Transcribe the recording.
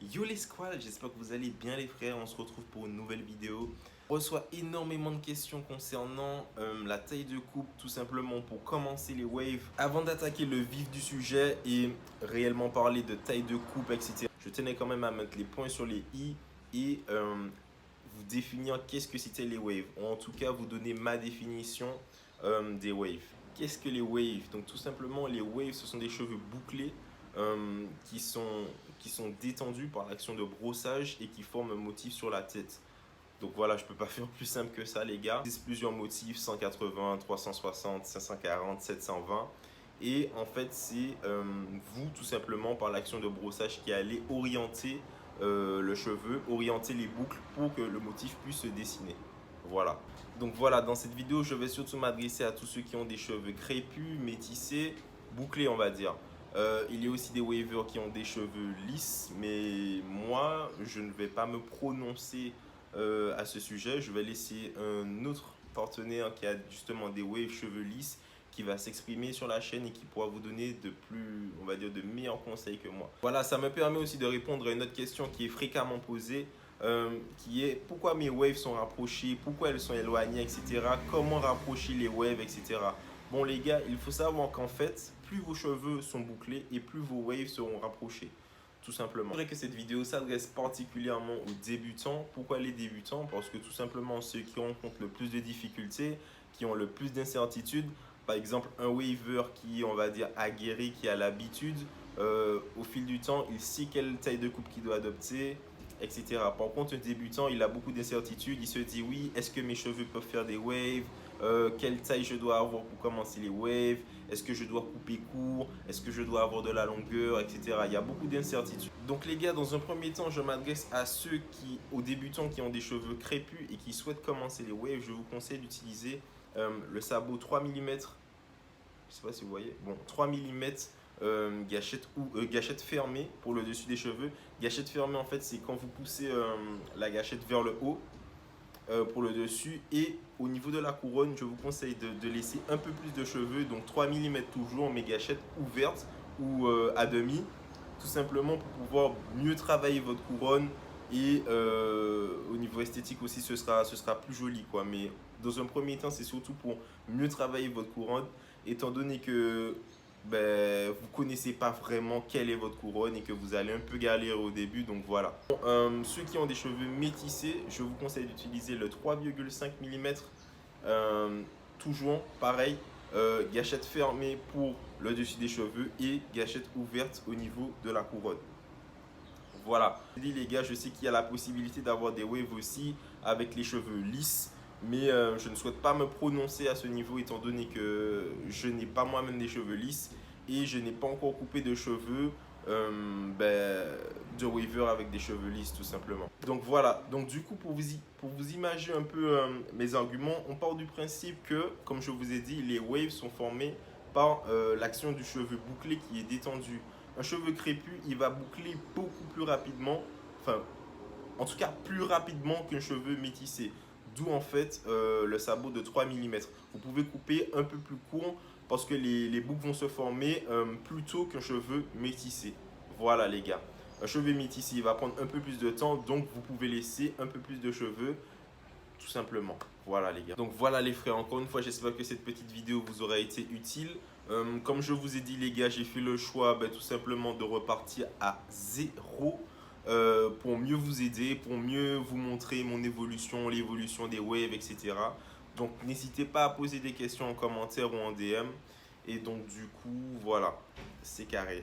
Yo les squads, j'espère que vous allez bien les frères, on se retrouve pour une nouvelle vidéo. On reçoit énormément de questions concernant la taille de coupe, tout simplement pour commencer les waves. Avant d'attaquer le vif du sujet et réellement parler de taille de coupe, etc., je tenais quand même à mettre les points sur les i et vous définir qu'est-ce que c'était les waves. Ou en tout cas, vous donner ma définition des waves. Qu'est-ce que les waves? Donc tout simplement, les waves, ce sont des cheveux bouclés qui sont détendus par l'action de brossage et qui forment un motif sur la tête. Donc voilà, je ne peux pas faire plus simple que ça les gars. Il existe plusieurs motifs, 180, 360, 540, 720. Et en fait, c'est vous tout simplement par l'action de brossage qui allez orienter le cheveu, orienter les boucles pour que le motif puisse se dessiner. Voilà. Donc voilà, dans cette vidéo, je vais surtout m'adresser à tous ceux qui ont des cheveux crépus, métissés, bouclés on va dire. Il y a aussi des wavers qui ont des cheveux lisses, mais moi, je ne vais pas me prononcer à ce sujet. Je vais laisser un autre partenaire qui a justement des waves cheveux lisses qui va s'exprimer sur la chaîne et qui pourra vous donner de plus, on va dire, de meilleurs conseils que moi. Voilà, ça me permet aussi de répondre à une autre question qui est fréquemment posée, qui est pourquoi mes waves sont rapprochées, pourquoi elles sont éloignées, etc. Comment rapprocher les waves, etc. Bon les gars, il faut savoir qu'en fait, plus vos cheveux sont bouclés et plus vos waves seront rapprochés. Tout simplement. C'est vrai que cette vidéo s'adresse particulièrement aux débutants. Pourquoi les débutants? Parce que tout simplement ceux qui rencontrent le plus de difficultés, qui ont le plus d'incertitudes. Par exemple, un waver qui, on va dire, aguerri, qui a l'habitude, au fil du temps, il sait quelle taille de coupe qu'il doit adopter, etc. Par contre, un débutant, il a beaucoup d'incertitudes. Il se dit, oui, est-ce que mes cheveux peuvent faire des waves? Quelle taille je dois avoir pour commencer les waves? Est-ce que je dois couper court? Est-ce que je dois avoir de la longueur, etc. Il y a beaucoup d'incertitudes. Donc les gars, dans un premier temps, je m'adresse à ceux qui, aux débutants qui ont des cheveux crépus et qui souhaitent commencer les waves. Je vous conseille d'utiliser le sabot 3 mm. Je ne sais pas si vous voyez. Bon, 3 mm gâchette ou gâchette fermée pour le dessus des cheveux. Gâchette fermée, en fait, c'est quand vous poussez la gâchette vers le haut pour le dessus. Et au niveau de la couronne, je vous conseille de laisser un peu plus de cheveux, donc 3 mm toujours, mais gâchette ouverte ou à demi, tout simplement pour pouvoir mieux travailler votre couronne. Et au niveau esthétique aussi, ce sera plus joli, quoi. Mais dans un premier temps, c'est surtout pour mieux travailler votre couronne, étant donné que ben, vous ne connaissez pas vraiment quelle est votre couronne et que vous allez un peu galérer au début. Donc voilà. Ceux qui ont des cheveux métissés, je vous conseille d'utiliser le 3,5 mm. Toujours pareil, gâchette fermée pour le dessus des cheveux et gâchette ouverte au niveau de la couronne. Voilà. Les gars, je sais qu'il y a la possibilité d'avoir des waves aussi avec les cheveux lisses. Mais je ne souhaite pas me prononcer à ce niveau étant donné que je n'ai pas moi-même des cheveux lisses et je n'ai pas encore coupé de cheveux de waver avec des cheveux lisses tout simplement. Donc voilà, donc du coup pour vous imaginer un peu mes arguments, on part du principe que, comme je vous ai dit, les waves sont formés par l'action du cheveu bouclé qui est détendu. Un cheveu crépus, il va boucler beaucoup plus rapidement, enfin en tout cas plus rapidement qu'un cheveu métissé. D'où en fait le sabot de 3 mm. Vous pouvez couper un peu plus court parce que les boucles vont se former plus tôt qu'un cheveu métissé. Voilà les gars. Un cheveu métissé, il va prendre un peu plus de temps, donc vous pouvez laisser un peu plus de cheveux, tout simplement. Voilà les gars. Donc voilà les frères, encore une fois, j'espère que cette petite vidéo vous aura été utile. Comme je vous ai dit les gars, j'ai fait le choix tout simplement de repartir à zéro. Pour mieux vous aider, pour mieux vous montrer mon évolution, l'évolution des waves, etc. Donc n'hésitez pas à poser des questions en commentaire ou en DM. Et donc du coup, voilà, c'est carré.